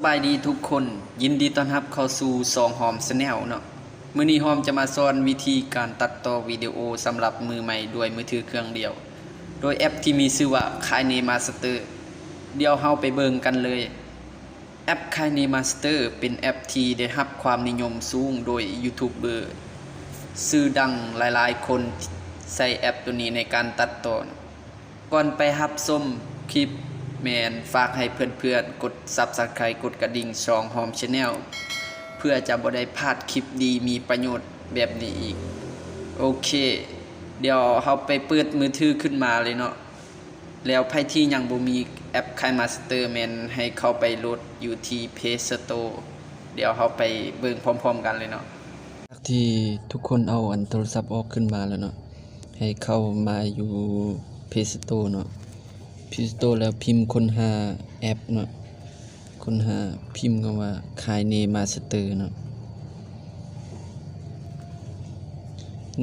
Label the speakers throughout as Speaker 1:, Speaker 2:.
Speaker 1: บายดีทุกคนยินดีต้อนรับเข้าสู่ซองหอมชาแนลเนาะมื้อนี้หอมจะมาสอนวิธีการตัดต่อวิดีโอสำหรับมือใหม่ด้วยมือถือเครื่องเดียว โดยแอปที่มีชื่อว่า KineMaster เดี๋ยวเฮาไปเบิ่งกันเลยแอป KineMaster เป็นแอปที่ได้รับความนิยมสูงโดยยูทูบเบอร์ชื่อดังหลายๆคนใช้แอปตัวนี้ในการตัดต่อก่อนไปรับชมคลิปแมนฝากให้เพื่อนๆกด Subscribe กดกระดิ่งช่องหอม Channel เพื่อจะบ่ได้พลาดคลิปดีมีประโยชน์แบบนี้อีกโอเคเดี๋ยวเฮาไปเปิดมือถือขึ้นมาเลยเนาะแล้วไผที่ยังบ่มีแอป KineMaster แม่นให้เข้าไปโหลดอยู่ที่ Play Store เดี๋ยวเฮาไปเบิ่งพร้อมๆกันเลยเนาะที่ทุกคนเอาอันโทรศัพท์ออกขึ้นมาแล้วเนาะให้เข้ามาอยู่ Play Store เนาะPlay Store แล้วพิมพ์ค้นหาแอปเนาะค้นหาพิมพ์คำว่า KineMaster เนาะ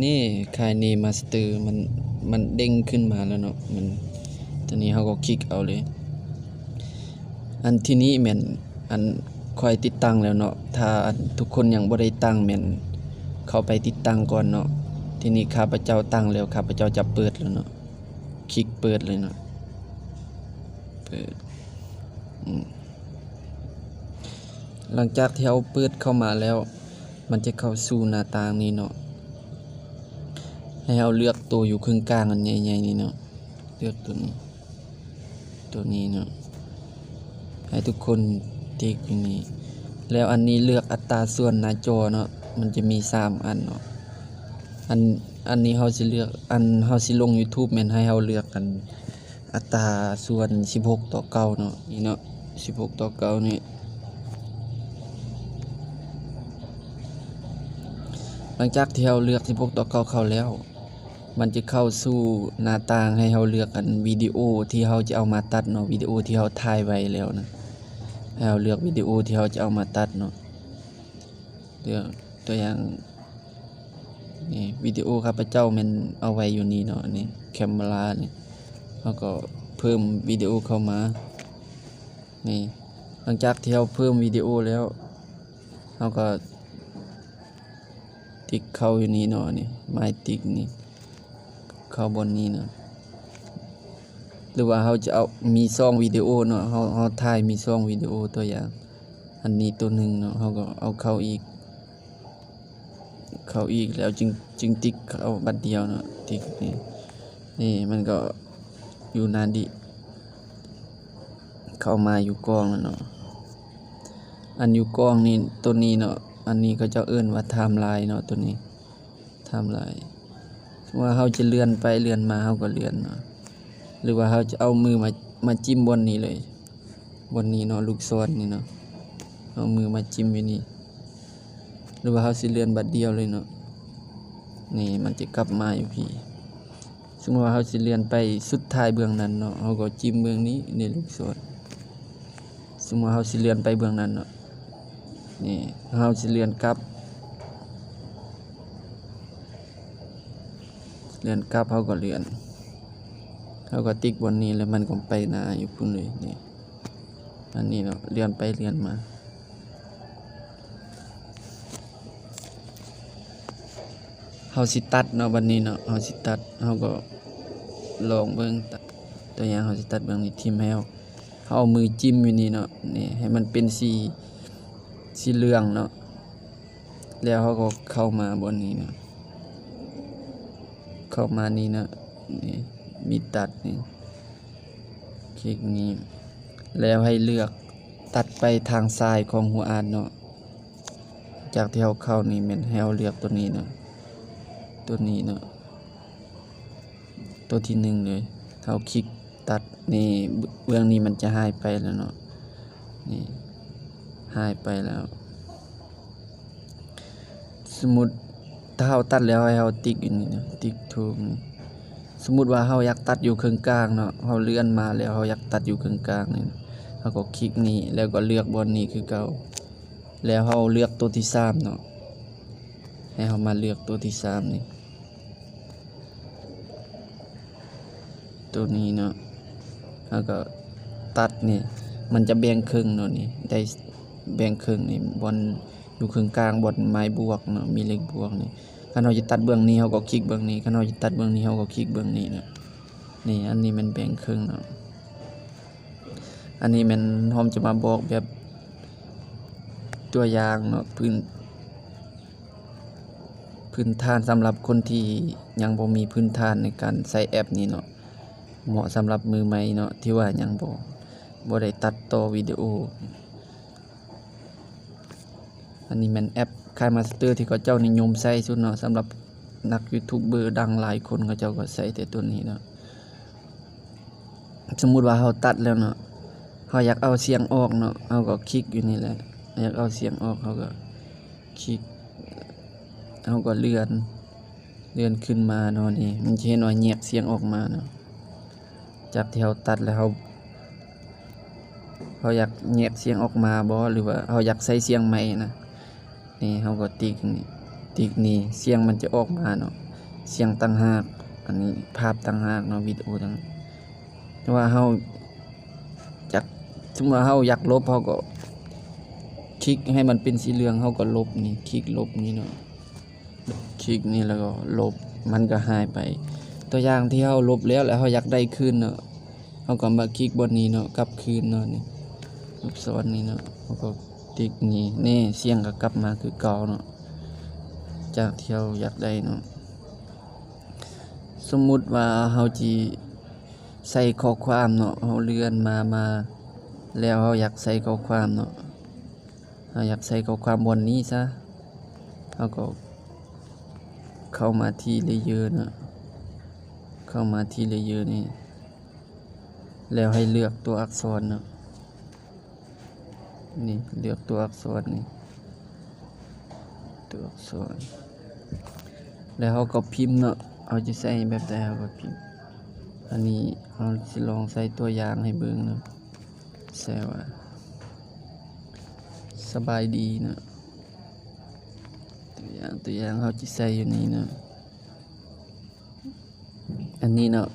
Speaker 1: นี่ KineMaster มันเด้งขึ้นมาแล้วเนาะมันตอนนี้เราก็คลิกเอาเลยอันที่นี้แม่นอันค่อยติดตั้งแล้วเนาะถ้าทุกคนยังบ่ได้ตั้งแม่นเข้าไปติดตั้งก่อนเนาะทีนี้ข้าพเจ้าตั้งแล้วข้าพเจ้าจะเปิดแล้วเนาะคลิกเปิดเลยเนาะเปิดหลังจากที่เราเปิดเข้ามาแล้วมันจะเข้าสู่หน้าต่างนี้เนาะให้เราเลือกตัวอยู่ครึ่งกลางอันใหญ่ๆนี่เนาะเลือกตัวนี้เนาะให้ทุกคนติ๊กอยู่นี่แล้วอันนี้เลือกอัตราส่วนหน้าจอเนาะมันจะมี3อันเนาะอันนี้เราสิเลือกอันเราสิลง YouTube แม่นให้เราเลือกกันอัตราส่วน16:9เนาะนี่เนาะ16:9นี่หลังจากที่เราเลือก16:9เข้าแล้วมันจะเข้าสู่หน้าต่างให้เราเลือกกันวิดีโอที่เราจะเอามาตัดเนาะวิดีโอที่เราถ่ายไว้แล้วนะให้เราเลือกวิดีโอที่เราจะเอามาตัดเนาะเลือกตัวอย่างนี่วิดีโอข้าพเจ้ามันเอาไว้อยู่นี่เนาะนี่แคมรานี่แล้วก็เพิ่มวิดีโอเข้ามานี่หลังจากที่เราเพิ่มวิดีโอแล้วเราก็ติ๊กเข้าอยู่นี่เนาะนี่ไม้ติ๊กนี่เข้าบนนี้เนาะหรือว่าเราจะเอามี2วิดีโอเนาะเราถ่ายมี2วิดีโอตัวอย่างอันนี้ตัวหนึ่งเนาะเราก็เอาเข้าอีกแล้วจึงติ๊กเข้าบัดเดียวเนาะติ๊กนี่มันก็อยู่นานดิเข้ามาอยู่กล้องแล้วเนาะอันอยู่กล้องนี่ตัวนี้เนาะอันนี้ก็จะเอิ้นว่าไทม์ไลน์เนาะตัวนี้ไทม์ไลน์ว่าเราจะเลื่อนไปเลื่อนมาเราก็เลื่อนเนาะหรือว่าเราจะเอามือมาจิ้มบนนี้เลยบนนี้เนาะลูกศรนี่เนาะเอามือมาจิ้มอยู่นี่หรือว่าเราสิเลื่อนบัดเดียวเลยเนาะนี่มันจะกลับมาอยู่พี่สมมุติว่าเราสิเลื่อนไปสุดท้ายเบื้องนั้นเนาะเราก็จิ้มเบื้องนี้ในลูกศรสมมุติว่าเราสิเลื่อนไปเบื้องนั้นเนาะนี่เราสิเลื่อนกลับเขาก็เลื่อนเขาก็ติ๊กบนนี้แล้วมันก็ไปหน้าอยู่พุ่นเลยนี่อันนี้เนาะเลื่อนไปเลื่อนมาเฮาสิตัดเนาะบัดนี้เนาะเฮาสิตัดเฮาก็ลองเบิ่งตัวอย่างเฮาสิตัดเบิ่งนี่ทิ่มให้เฮาเอามือจิ้มอยู่นี่เนาะนี่ให้มันเป็นสีเหลืองเนาะแล้วเฮาก็เข้ามาบนนี้เนาะเข้ามานี่นะนี่มีตัดนี่คลิกนี้แล้วให้เลือกตัดไปทางซ้ายของหัวอาดเนาะจากที่เราเข้านี่แม่นให้เราเลือกตัวนี้เนาะตัวนี้เนาะตัวที่1เลยเราคลิกตัดนี่เบื้องนี้มันจะหายไปแล้วเนาะนี่หายไปแล้วสมมุติถ้าเราตัดแล้วให้เราติ๊กอยู่นี่นะติ๊กถูกนี่สมมุติว่าเราอยากตัดอยู่ครึ่งกลางเนาะเราเลื่อนมาแล้วเราอยากตัดอยู่ครึ่งกลางนี่เราก็คลิกนี่แล้วก็เลือกบนนี้คือเก่าแล้วเราเลือกตัวที่3เนาะให้เรามาเลือกตัวที่3นี่ตัวนี้เนาะแล้วก็ตัดนี่ มันจะแบ่งครึ่งเนาะนี่ได้แบ่งครึ่งนี่บอนอยู่ครึ่งกลางบอนไม้บวกเนาะมีเลขบวกนี่คันเราจะตัดเบื้องนี้เฮาก็คลิกเบื้องนี้คันเราจะตัดเบื้องนี้เฮาก็คลิกเบื้องนี้เนาะนี่อันนี้มันแบ่งครึ่งเนาะอันนี้มันพร้อมจะมาบอกแบบตัวอย่างเนาะพื้นฐานสำหรับคนที่ยังบ่มีพื้นฐานในการใช้แอปนี้เนาะเหมาะสำหรับมือใหม่เนาะที่ว่ายังบ่ได้ตัดต่อวิดีโออันนี้มันแอปKineMaster ที่เขาเจ้านิยมใช้สุดเนาะสำหรับนักยูทูบเบอร์ดังหลายคนเขาเจ้าก็ใช้แต่ตัวนี้เนาะสมมุติว่าเฮาตัดแล้วเนาะเฮาอยากเอาเสียงออกเนาะเฮาก็คลิกอยู่นี่แหละอยากเอาเสียงออกเฮาก็คลิกเฮาก็เลื่อนขึ้นมาเนาะนี่มันสิเห็นว่าแยกเสียงออกมาเนาะจากที่เฮาตัดแล้วเฮาอยากแยกเสียงออกมาบ่หรือว่าเฮาอยากใส่เสียงใหม่นะนี่เฮาก็ติ๊กนี่เสียงมันจะออกมาเนาะเสียงต่างหากอันนี้ภาพต่างหากเนาะวิดีโอต่างแต่ว่าเฮาสมมุติว่าเฮาอยากลบเฮาก็คลิกให้มันเป็นสีเหลืองเฮาก็ลบนี่คลิกลบนี่เนาะคลิกนี่แล้วก็ลบมันก็หายไปตัวอย่างที่เฮาลบแล้วเฮาอยากได้คืนเนาะเฮาก็มาคลิกบนนี้เนาะกลับคืนเนาะนี่ลูกศรนี่เนาะเฮาก็ติ๊กนี่เสียงก็กลับมาคือเก่าเนาะจากที่เฮาอยากได้เนาะสมมุติว่าเฮาสิใส่ข้อความเนาะเฮาเลื่อนมาแล้วเฮาอยากใส่ข้อความเนาะเฮาอยากใส่ข้อความบนนี้ซะเฮาก็เข้ามาที่เลเยอร์เนาะเข้ามาที่เลเยอร์นี่แล้วให้เลือกตัวอักษรเนาะนี่เลือกตัวอักษรนี่ตัวอักษรแล้วเฮาก็พิมพ์เนาะเฮาจะใส่แบบใดเฮาก็พิมพ์อันนี้เฮาสิลองใส่ตัวอย่างให้เบิ่งเนาะใส่ว่าสบายดีเนาะตัวอย่างเฮาสิใส่อยู่นี่เนาะอันนี้เนาะ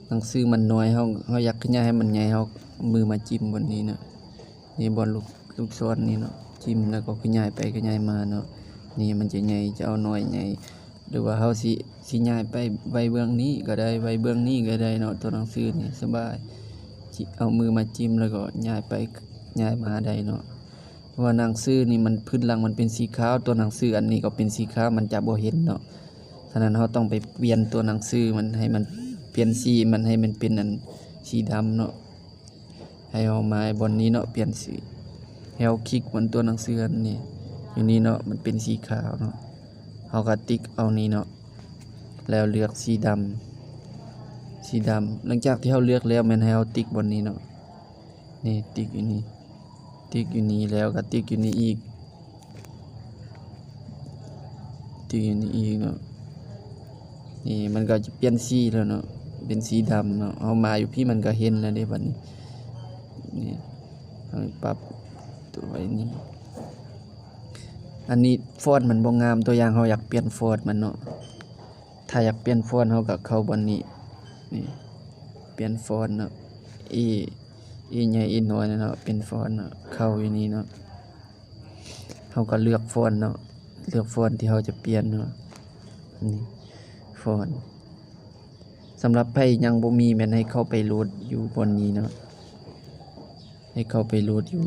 Speaker 1: หนังสือมันน้อยเฮาอยากขยายให้มันใหญ่เฮามือมาจิ้มบนนี้เนาะนี่บนลูกศรนี่เนาะจิ้มแล้วก็ขยายไปขยายมาเนาะนี่มันจะใหญ่จะเอาน้อยใหญ่หรือว่าเฮาสิย้ายไปไว้เบื้องนี้ก็ได้ไว้เบื้องนี้ก็ได้เนาะตัวหนังสือนี่สบายเอามือมาจิ้มแล้วก็ย้ายไปย้ายมาได้เนาะเพราะว่าหนังสือนี่มันพื้นหลังมันเป็นสีขาวตัวหนังสืออันนี้ก็เป็นสีขาวมันจะบ่เห็นเนาะฉะนั้นเราต้องไปเปลี่ยนตัวหนังสือมันให้มันเปลี่ยนสีมันให้มันเป็นอันสีดำเนาะให้เอามาบนนี้เนาะเปลี่ยนสีให้เอาคลิกบนตัวหนังสืออันนี้อยู่นี่เนาะมันเป็นสีขาวเนาะเราก็ติ๊กเอานี้เนาะแล้วเลือกสีดำหลังจากที่เราเลือกแล้วมันให้เราติ๊กบนนี้เนาะนี่ติ๊กอยู่นี่แล้วก็ติ๊กอยู่นี่อีกติ๊กอยู่นี่อีกเนาะนี่มันก็จะเปลี่ยนสีแล้วเนาะเป็นสีดำเนาะเอามาอยู่พี่มันก็เห็นแล้วเด้บัดนี้นี่ปรับตัวไว้นี่อันนี้ฟอนต์มันบ่งามตัวอย่างเฮาอยากเปลี่ยนฟอนต์มันเนาะถ้าอยากเปลี่ยนฟอนต์เฮาก็เข้าบนนี้นี่เปลี่ยนฟอนต์เนาะอีใหญ่อีน้อยเนาะเป็นฟอนต์เนาะเข้าอยู่นี่เนาะเฮาก็เลือกฟอนต์เนาะเลือกฟอนต์ที่เฮาจะเปลี่ยนเนาะนี่ฟอนต์สำหรับไผยังบ่มีแม่นให้เข้าไปโหลดอยู่บนนี้เนาะให้เข้าไปโหลดอยู่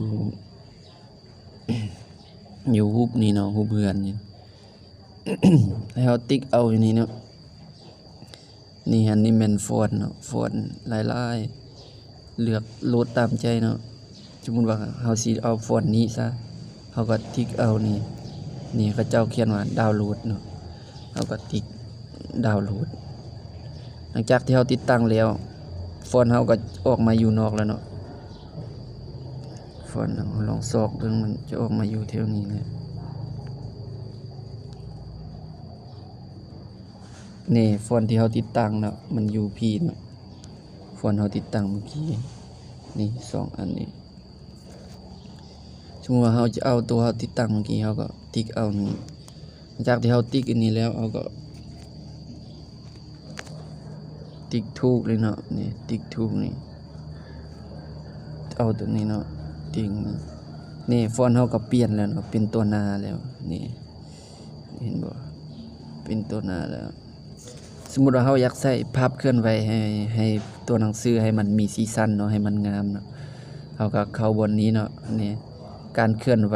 Speaker 1: อยู่รูปนี่เนาะรูปเพื่อนนี่ ให้เฮาติ๊กเอาอยู่นี่เนาะนี่อันนี้แม่นฟอนต์เนาะฟอนต์หลายๆเลือกโหลดตามใจเนาะสมมุติว่าเฮาสิเอาฟอนต์นี้ซะเฮาก็ติ๊กเอานี่เขาเจ้าเขียนว่าดาวน์โหลดเนาะเฮาก็ติ๊กดาวน์โหลดหลังจากที่เฮาติดตั้งแล้วฟอนต์เฮาก็ออกมาอยู่นอกแล้วเนาะฟอนต์ลองซอกเบิ่งมันจะออกมาอยู่แถวนี้เลยนี่ฟอนต์ที่เฮาติดตั้งเนาะมันอยู่พี่เนาะฟอนต์เฮาติดตั้งเมื่อกี้นี่2อันนี้สมมุติว่าเฮาจะเอาตัวเฮาติดตั้งเมื่อกี้เฮาก็ติ๊กเอานี่หลังจากที่เฮาติ๊กอันนี้แล้วเฮาก็ติ๊กถูกเลยเนาะนี่ติ๊กถูกนี่ เอาตัวนี้เนาะติ่งนี่ฟอนต์เฮาก็เปลี่ยนแล้วเนาะเป็นตัวหน้าแล้วนี่เห็นบ่เป็นตัวหน้าแล้วสมมุติว่าเฮาอยากใส่ภาพเคลื่อนไหวให้ตัวหนังสือให้มันมีสีสันเนาะให้มันงามเนาะเฮาก็เข้าบนนี้เนาะนี่การเคลื่อนไหว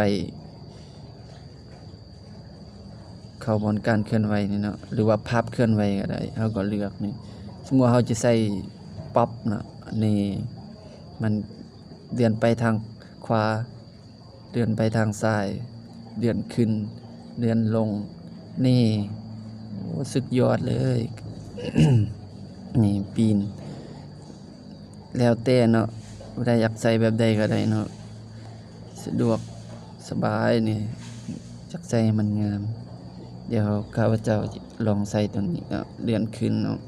Speaker 1: เข้าบนการเคลื่อนไหวนี่เนาะหรือว่าภาพเคลื่อนไหวก็ได้เฮาก็เลือกนี่สมมุติว่าเฮาจะใส่ป๊อปเนาะนี่มันเลื่อนไปทางขวาเลื่อนไปทางซ้ายเลื่อนขึ้นเลื่อนลงนี่โอ้สุดยอดเลย นี่ปีนแล้วแต่เนาะบ่ได้อยากใส่แบบใดก็ได้เนาะสะดวกสบายนี่จักใส่ให้มันงามเดี๋ยวข้าพเจ้าลองใส่ตัวนี้เนาะเลื่อนขึ้นเนาะ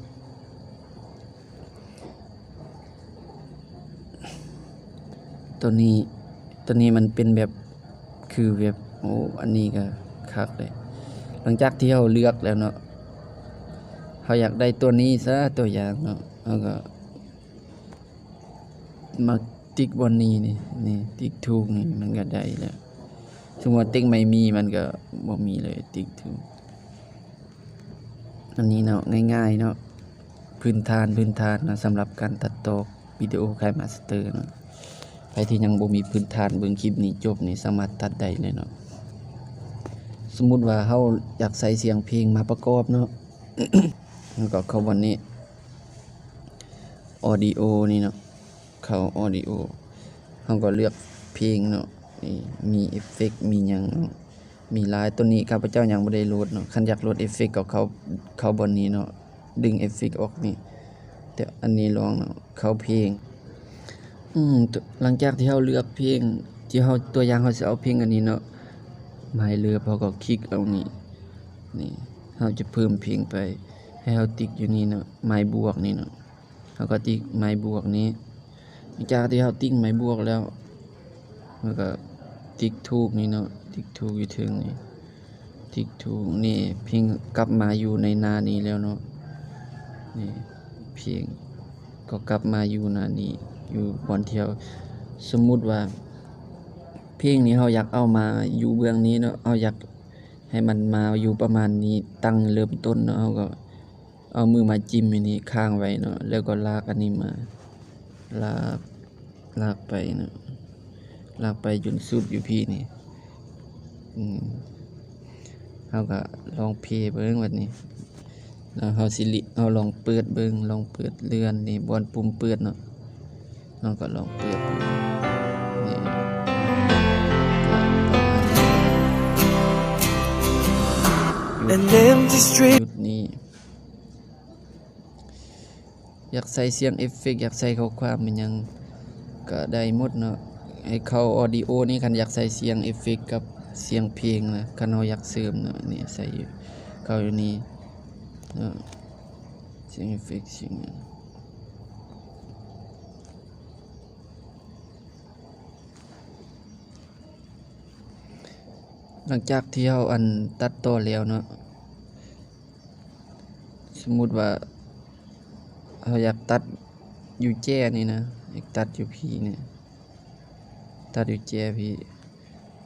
Speaker 1: ตัวนี้มันเป็นแบบคือแบบโอ้อันนี้ก็คักเลยหลังจากที่เราเลือกแล้วเนาะเขาอยากได้ตัวนี้ซะตัวอย่างเนาะเราก็มาติ๊กบนนี้นี่ติ๊กถูกนี่มันก็ได้แล้วสมมุติว่าติ๊กไม่มีมันก็บ่มีเลยติ๊กถูกอันนี้เนาะง่ายๆเนาะพื้นฐานนะสำหรับการตัดต่อวิดีโอKineMasterเนาะใครที่ยังบ่มีพื้นฐานเบิ่งคลิปนี้จบนี่สามารถตัดได้เลยเนาะสมมุติว่าเฮาอยากใส่เสียงเพลงมาประกอบเนาะ แล้วก็เข้าวันนี้ Audio นี่เนาะเข้า Audio เฮาก็เลือกเพลงเนาะนี่มีเอฟเฟกต์มีหยังเนาะมีหลายตัวนี้ข้าพเจ้ายังบ่ได้โหลดเนาะคันอยากโหลดเอฟเฟกต์ก็เข้าบนนี้เนาะดึงเอฟเฟกต์ออกนี่แต่อันนี้ลองเนาะเข้าเพลงหลังจากที่เราเลือกเพลงที่เราตัวอย่างเราสิเอาเพลงอันนี้เนาะหมายเลือกเราก็คลิกเอานี่เราจะเพิ่มเพลงไปให้เราติ๊กอยู่นี่เนาะหมายบวกนี่เนาะเราก็ติ๊กหมายบวกนี้หลังจากที่เราติ๊กหมายบวกแล้วแล้วก็ติ๊กถูกนี่เนาะติ๊กถูกอยู่ถึงนี่ติ๊กถูกนี่เพลงกลับมาอยู่ในหน้านี้แล้วเนาะนี่เพลงก็กลับมาอยู่หน้านี้อยู่บนเที่ยวสมมุติว่าเพลงนี้เราอยากเอามาอยู่เบื้องนี้เนาะเอาอยากให้มันมาอยู่ประมาณนี้ตั้งเริ่มต้นเนาะเราก็เอามือมาจิ้มอันนี้ค้างไว้เนาะแล้วก็ลากอันนี้มาลากไปเนาะลากไปจนสุดอยู่พี่นี่เราก็ลองเพลย์เบิ่งวันนี้แล้วเราลองเปิดเบิ่งลองเปิดเลื่อนนี่บนปุ่มเปิดเนาะเราก็ลองเปิดนี่จุดนี้อยากใส่เสียงเอฟเฟกต์อยากใส่ข้อความมันยังก็ได้หมดเนาะให้เข้าออดิโอนี่คันอยากใส่เสียงเอฟเฟกต์กับเสียงเพลงนะคันเราอยากเสริมเนาะนี่ใส่อยู่เข้าอยู่นี่เนาะเสียงเอฟเฟกต์เสียงหลังจากที่เราอันตัดต่อแล้วเนาะสมมุติว่าเราอยากตัดอยู่แจ้นี่นะอยากตัดอยู่พี่เนี่ยตัดอยู่แจ้พี่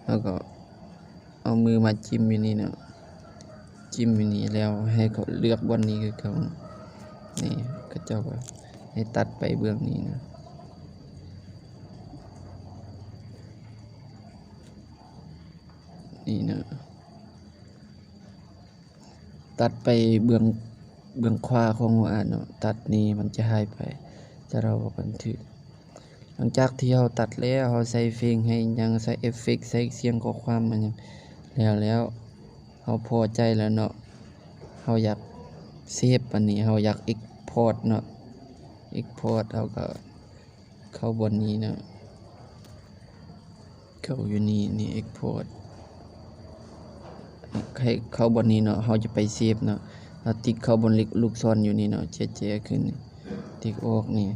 Speaker 1: แล้วก็เอามือมาจิ้มอยู่นี่เนาะจิ้มอยู่นี่แล้วให้เขาเลือกบนนี้คือเขานี่ก็เจ้าว่าให้ตัดไปเบื้องนี้นะนี่นะตัดไปเบื้องขวาของหัวอ่านเนาะตัดนี้มันจะหายไปจะเราบันทึกหลังจากที่เราตัดแล้วเราใส่เพลงให้ยังใส่เอฟเฟกต์ใส่เสียงข้อความมันยังแล้วเราพอใจแล้วเนาะเราอยากเซฟอันนี้เราอยากเอ็กพอร์ตเนาะเอ็กพอร์ตเราก็เข้าบนนี้เนาะเข้าอยู่นี่เอ็กพอร์ตให้เข้าบนนี้เนาะเราจะไปเซฟเนาะเราติ๊กเข้าบนลูกศรอยู่นี่เนาะแจ๊ขึ้นติ๊กออกนี่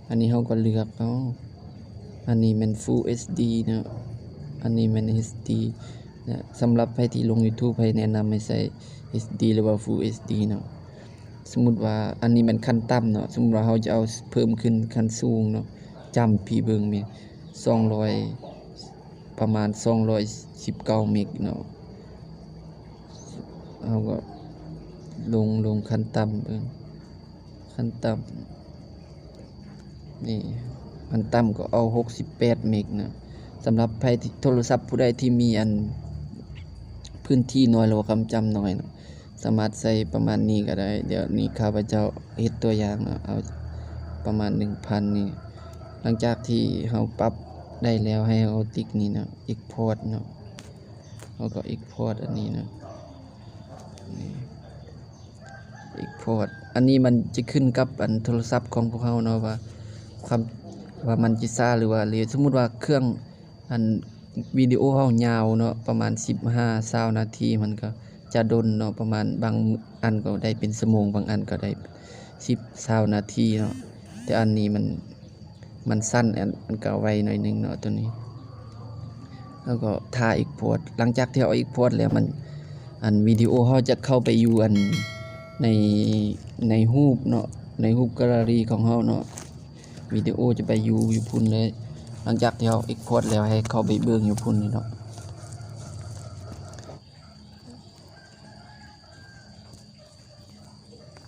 Speaker 1: อันนี้เราก็เลือกเนาะอันนี้มัน Full HD เนาะอันนี้มัน HD นะสำหรับใครที่ลง YouTube ให้แนะนำให้ใส่ HD หรือว่า Full HD เนาะสมมุติว่าอันนี้มันขั้นต่ำเนาะสมมุติว่าเราจะเอาเพิ่มขึ้นขั้นสูงเนาะจำพี่เบิ่งแม่ 200ประมาณ219เมกเนาะเอาก็ลงขั้นต่ำเบิ่งขั้นต่ำนี่ขั้นต่ำก็เอา68เมกนะสำหรับใครที่โทรศัพท์ผู้ใดที่มีอันพื้นที่น้อยหรือว่าความจำน้อยเนาะสามารถใส่ประมาณนี้ก็ได้ เดี๋ยวนี้ข้าพเจ้าเฮ็ดตัวอย่างเนาะเอาประมาณ 1,000 นี่หลังจากที่เฮาปรับได้แล้วให้เอาติ๊กนี่เนาะ export เนาะแล้วก็ export อันนี้เนาะนี่ export อันนี้มันจะขึ้นกับอันโทรศัพท์ของพวกเฮาเนาะว่ามันสิช้าหรือว่าเร็วสมมุติว่าเครื่องอันวิดีโอเฮายาวเนาะประมาณ15-20นาทีมันก็จะดนเนาะประมาณบางอันก็ได้เป็นชั่วโมงบางอันก็ได้10-20นาทีเนาะแต่อันนี้มันสั้นมันก็ไวหน่อยนึงเนาะตัวนี้แล้วก็ถ่ายexport หลังจากที่เอา export แล้วมันอันวิดีโอเฮาจะเข้าไปอยู่อันในรูปเนาะในรูปแกลเลอรี่ของเฮาเนาะวิดีโอจะไปอยู่พุ่นเลยหลังจากที่เฮาexportแล้วให้เข้าไปเบิ่งอยู่พุ่นนี่เนาะ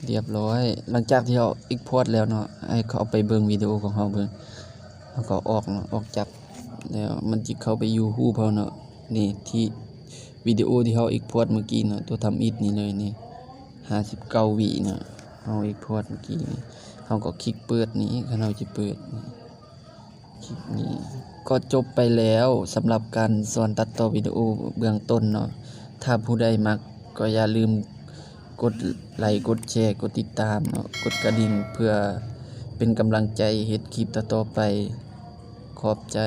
Speaker 1: เรียบร้อยหลังจากที่เฮาexportแล้วเนาะให้เขาไปเบิ่งวิดีโอของเฮาเบิ่งแล้วก็ออกเนาะออกจากแล้วมันสิเข้าไปอยู่รูปเฮาเนาะนี่ที่วิดีโอที่เฮาexportเมื่อกี้เนาะตัวทำอิฐนี่เลยนี่59วิเนาะเฮาexportเมื่อกี้นี่เฮาก็คลิกเปิดนี้คันเฮาสิเปิดนี่คลิปนี้ก็จบไปแล้วสำหรับการสอนตัดต่อวิดีโอเบื้องต้นเนาะถ้าผู้ใดมักก็อย่าลืมกดไลค์กดแชร์กดติดตามเนาะกดกระดิ่งเพื่อเป็นกำลังใจเฮ็ดคลิปต่อๆไปขอบใจ